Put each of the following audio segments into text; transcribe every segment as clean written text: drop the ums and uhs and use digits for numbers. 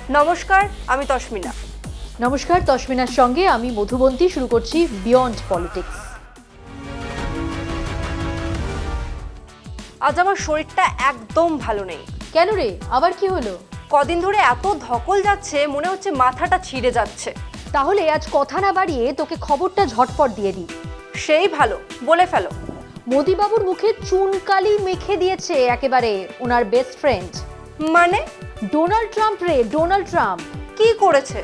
নমস্কার, আমি তসমিনা। নমস্কার, তসমিনার সঙ্গে আমি মধুবন্তী। শুরু করছি বিয়ন্ড পলিটিক্স। আজ আমার শরীরটা একদম ভালো নেই। কেন রে, আবার কি হলো? কদিন ধরে এত ধকল যাচ্ছে, মনে হচ্ছে মাথাটা ছিঁড়ে যাচ্ছে। তাহলে আজ কথা না বাড়িয়ে তোকে খবরটা ঝটপট দিয়ে দিই। সেই ভালো, বলে ফেলো। মোদিবাবুর মুখে চুনকালি মেখে দিয়েছে একেবারে ওনার বেস্ট ফ্রেন্ড। মানে? ডোনাল্ড ট্রাম্প রে, ডোনাল্ড ট্রাম্প। কি করেছে?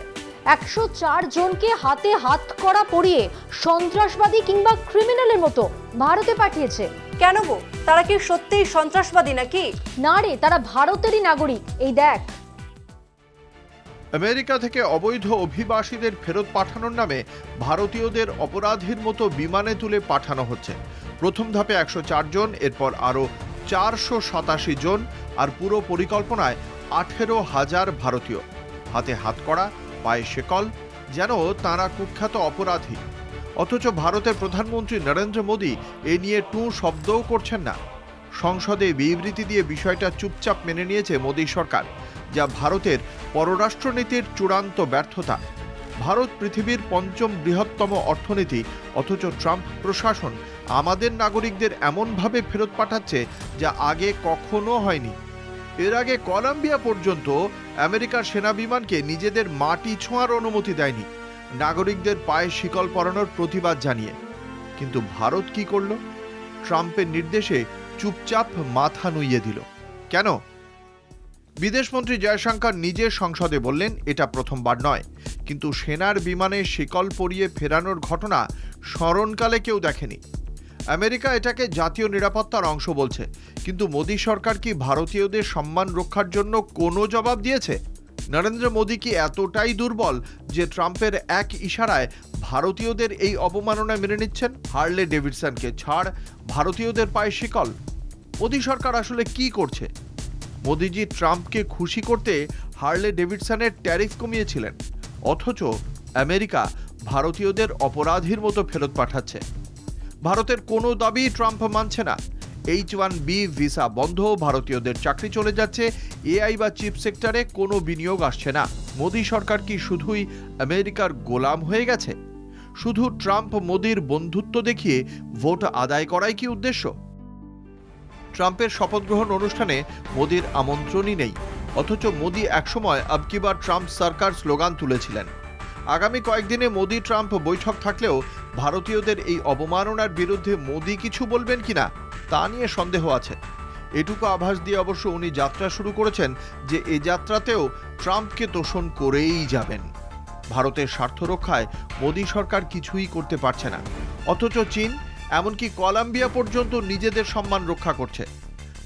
104 জনকে হাতে হাত করা পরিয়ে সন্ত্রাসবাদী কিংবা ক্রিমিনালের মতো ভারতে পাঠিয়েছে। কেন গো, তারা কি সত্যিই সন্ত্রাসবাদী নাকি? না রে, তারা ভারতেরই নাগরিক। এই দেখ, আমেরিকা থেকে অবৈধ অভিবাসীদের ফেরত পাঠানোর নামে ভারতীয়দের অপরাধীর মতো বিমানে তুলে পাঠানো হচ্ছে। প্রথম ধাপে 104 জন, এরপর আরও 487 জন, আর পুরো পরিকল্পনায় 18,000 ভারতীয়। হাতে হাতকড়া, পায়ে শেকল, যেন তাঁরা কুখ্যাত অপরাধী। অথচ ভারতের প্রধানমন্ত্রী নরেন্দ্র মোদী এ নিয়ে টু শব্দও করছেন না। সংসদে বিবৃতি দিয়ে বিষয়টা চুপচাপ মেনে নিয়েছে মোদী সরকার, যা ভারতের পররাষ্ট্রনীতির চূড়ান্ত ব্যর্থতা। ভারত পৃথিবীর 5ম বৃহত্তম অর্থনীতি, অথচ ট্রাম্প প্রশাসন আমাদের নাগরিকদের এমনভাবে ফেরত পাঠাচ্ছে যা আগে কখনো হয়নি। এর আগে কলম্বিয়া পর্যন্ত আমেরিকার সেনা বিমানকে নিজেদের মাটি ছোঁয়ার অনুমতি দেয়নি, নাগরিকদের পায়ে শিকল পরানোর প্রতিবাদ জানিয়ে। কিন্তু ভারত কি করল? ট্রাম্পের নির্দেশে চুপচাপ মাথা নুইয়ে দিল। কেন? বিদেশমন্ত্রী জয়শঙ্কর নিজে সংসদে বললেন এটা প্রথমবার নয়, কিন্তু সেনার বিমানে শিকল পরিয়ে ফেরানোর ঘটনা স্মরণকালে কেউ দেখেনি। আমেরিকা এটাকে জাতীয় নিরাপত্তার অংশ বলছে, কিন্তু মোদী সরকার কি ভারতীয়দের সম্মান রক্ষার জন্য কোনো জবাব দিয়েছে? নরেন্দ্র মোদী কি এতটাই দুর্বল যে ট্রাম্পের এক ইশারায় ভারতীয়দের এই অবমাননা মেনে নিচ্ছেন? হার্লে ডেভিডসনকে ছাড়, ভারতীয়দের পায়ে শিকল। মোদী সরকার আসলে কি করছে? মোদিজি ট্রাম্পকে খুশি করতে হার্লে ডেভিডসনের ট্যারিফ কমিয়েছিলেন, অথচ আমেরিকা ভারতীয়দের অপরাধীর মতো ফেরত পাঠাচ্ছে। ভারতের কোনো দাবি ট্রাম্প মানছে না। H-1B ভিসা বন্ধ, ভারতীয়দের চাকরি চলে যাচ্ছে, AI বা চিপ সেক্টরে কোনো বিনিয়োগ আসছে না। মোদী সরকার কি শুধুই আমেরিকার গোলাম হয়ে গেছে? শুধু ট্রাম্প মোদির বন্ধুত্ব দেখিয়ে ভোট আদায় করাই কি উদ্দেশ্য? ট্রাম্পের শপথ গ্রহণ অনুষ্ঠানে মোদির আমন্ত্রণই নেই, অথচ মোদি একসময় আব কি বার ট্রাম্প সরকার স্লোগান তুলেছিলেন। আগামী কয়েকদিনে মোদি ট্রাম্প বৈঠক থাকলেও ভারতীয়দের এই অবমাননার বিরুদ্ধে মোদি কিছু বলবেন কিনা তা নিয়ে সন্দেহ আছে। এটুকু আভাস দিয়ে অবশ্য উনি যাত্রা শুরু করেছেন যে এ যাত্রাতেও ট্রাম্পকে তোষণ করেই যাবেন। ভারতের স্বার্থ রক্ষায় মোদি সরকার কিছুই করতে পারছে না, অথচ চীন, এমনকি কলম্বিয়া পর্যন্ত নিজেদের সম্মান রক্ষা করছে।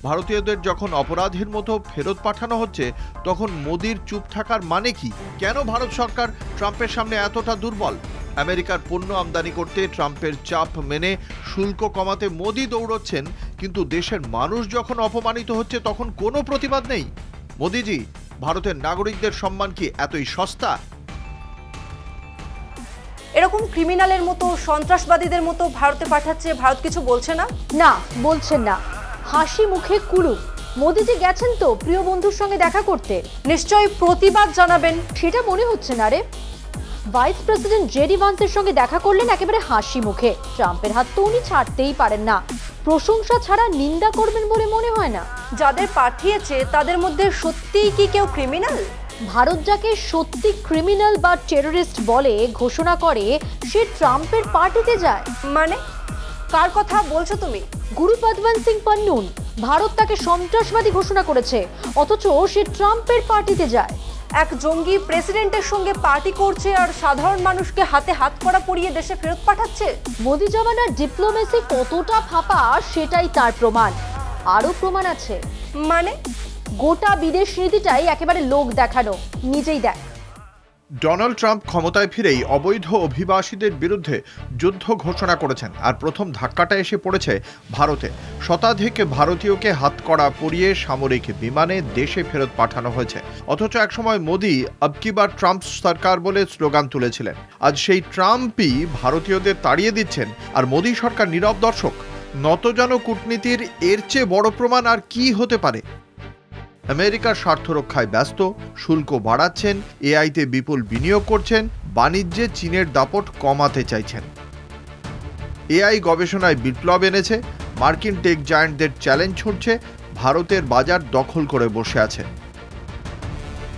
ভারতীয়দের যখন অপরাধীর মতো ফেরত পাঠানো হচ্ছে, তখন মোদির চুপ থাকার মানে কি? কেন ভারত সরকার ট্রাম্পের সামনে এতটা দুর্বল? আমেরিকার পণ্য আমদানি করতে ট্রাম্পের চাপ মেনে শুল্ক কমাতে মোদি দৌড়চ্ছেন, কিন্তু দেশের মানুষ যখন অপমানিত হচ্ছে তখন কোনো প্রতিবাদ নেই। মোদিজি, ভারতের নাগরিকদের সম্মান কি এতই সস্তা? এরকম ক্রিমিনালের মতো, সন্ত্রাসবাদীদের মতো ভারতে পাঠাচ্ছে, ভারত কিছু বলছে না? না, বলছেন না। হাসি মুখে কুলুপ। মোদিজি গেছেন তো প্রিয় বন্ধুর সঙ্গে দেখা করতে। নিশ্চয়ই প্রতিবাদ জানাবেন। সেটা মনে হচ্ছে না রে। ভাইস প্রেসিডেন্ট জেডি ভান্সের সঙ্গে দেখা করলেন একেবারে হাসি মুখে। ট্রাম্পের হাত তো উনি ছাড়তেই পারেন না। প্রশংসা ছাড়া নিন্দা করবেন বলে মনে হয় না। যাদের পাঠিয়েছে তাদের মধ্যে সত্যিই কি কেউ ক্রিমিনাল? ভারত যাকে সত্যি ক্রিমিনাল বা টেররিস্ট বলে ঘোষণা করে, সে ট্রাম্পের পার্টিতে যায়। মানে কার কথা বলছো তুমি? গুরু পদবন্ত সিং পন্নুন। ভারত তাকে সন্ত্রাসবাদী ঘোষণা করেছে, অথচ সে ট্রাম্পের পার্টিতে যায়। এক জঙ্গি প্রেসিডেন্টের সঙ্গে পার্টি করছে আর সাধারণ মানুষকে হাতে হাত করা পরিয়ে দেশে ফেরত পাঠাচ্ছে। মোদি জমানার ডিপ্লোমেসি কতটা ফাঁপা সেটাই তার প্রমাণ। আরো প্রমাণ আছে। মানে? গোটা বিদেশ নীতিটাই একেবারে লোক দেখানো। নিজেই দেখ। ডোনাল্ড ট্রাম্প ক্ষমতায় ফিরেই অবৈধ অভিবাসীদের বিরুদ্ধে যুদ্ধ ঘোষণা করেছেন, আর প্রথম ধাক্কাটা এসে পড়েছে ভারতে। শতাধিক ভারতীয়কে হাতকড়া পরিয়ে সামরিক বিমানে দেশে ফেরত পাঠানো হয়েছে, অথচ একসময় মোদি আব কি বার ট্রাম্প সরকার বলে স্লোগান তুলেছিলেন। আজ সেই ট্রাম্পই ভারতীয়দের তাড়িয়ে দিচ্ছেন, আর মোদি সরকার নীরব দর্শক। নতজানো কূটনীতির এর চেয়ে বড় প্রমাণ আর কি হতে পারে? আমেরিকার স্বার্থ রক্ষায় ব্যস্ত, শুল্ক বাড়াচ্ছেন, এআইতে বিপুল বিনিয়োগ করছেন, বাণিজ্যে চীনের দাপট কমাতে চাইছেন। এআই গবেষণায় বিপ্লব এনেছে, মার্কিন টেক জায়ান্টদের চ্যালেঞ্জ ছুটছে, ভারতের বাজার দখল করে বসে আছে।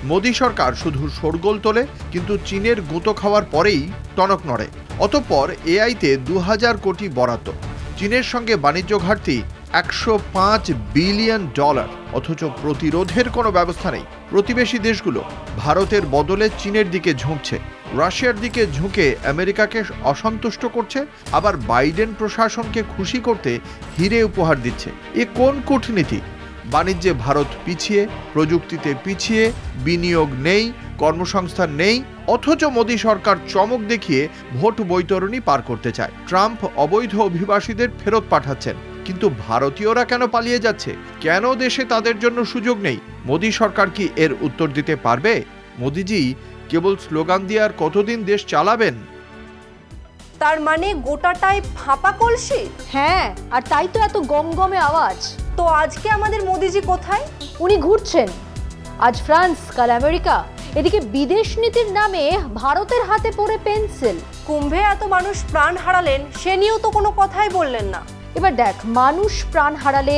মোদী সরকার শুধু শোরগোল তোলে, কিন্তু চীনের গুঁতো খাওয়ার পরেই টনক নড়ে। অতঃপর এআইতে 2000 কোটি বরাদ্দ, চীনের সঙ্গে বাণিজ্য ঘাটতি $105 বিলিয়ন, অথচ প্রতিরোধের কোনো ব্যবস্থা নেই। প্রতিবেশী দেশগুলো ভারতের বদলে চীনের দিকে ঝুঁকছে, রাশিয়ার দিকে ঝুঁকে আমেরিকাকে অসন্তুষ্ট করছে, আবার বাইডেন প্রশাসনকে খুশি করতে হিরে উপহার দিচ্ছে। এ কোন কূটনীতি? বাণিজ্যে ভারত পিছিয়ে, প্রযুক্তিতে পিছিয়ে, বিনিয়োগ নেই, কর্মসংস্থান নেই, অথচ মোদী সরকার চমক দেখিয়ে ভোট বৈতরণী পার করতে চায়। ট্রাম্প অবৈধ অভিবাসীদের ফেরত পাঠাচ্ছেন, কিন্তু ভারতীয়রা কেন পালিয়ে যাচ্ছে? কেন দেশে তাদের জন্য সুযোগ নেই? মোদী সরকার কি এর উত্তর দিতে পারবে? মোদিজি কেবল স্লোগান দিয়ে আর কতদিন দেশ চালাবেন? তার মানে গোটাটাই ফাঁপা কলসি? হ্যাঁ, আর তাই তো এত গমগমে আওয়াজ। তো আজকে আমাদের মোদিজি কোথায়? উনি ঘুরছেন, আজ ফ্রান্স, কাল আমেরিকা। এদিকে বিদেশ নীতির নামে ভারতের হাতে পড়ে পেন্সিল। কুম্ভে এত মানুষ প্রাণ হারালেন, সে নিয়েও তো কোনো কথাই বললেন না। এবার দেখ, মানুষ প্রাণ হারালে,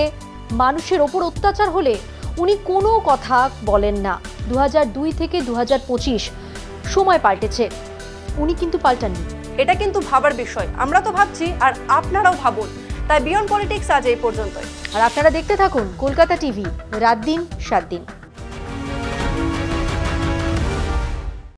মানুষের ওপর অত্যাচার হলে উনি কোনো কথা বলেন না। 2002 থেকে 2025 সময় পাল্টেছে, উনি কিন্তু পাল্টাননি। এটা কিন্তু ভাবার বিষয়। আমরা তো ভাবছি, আর আপনারাও ভাবুন। তাই বিয়ন্ড পলিটিক্স আজ এই পর্যন্তই। আর আপনারা দেখতে থাকুন কলকাতা টিভি, রাত দিন 7 দিন।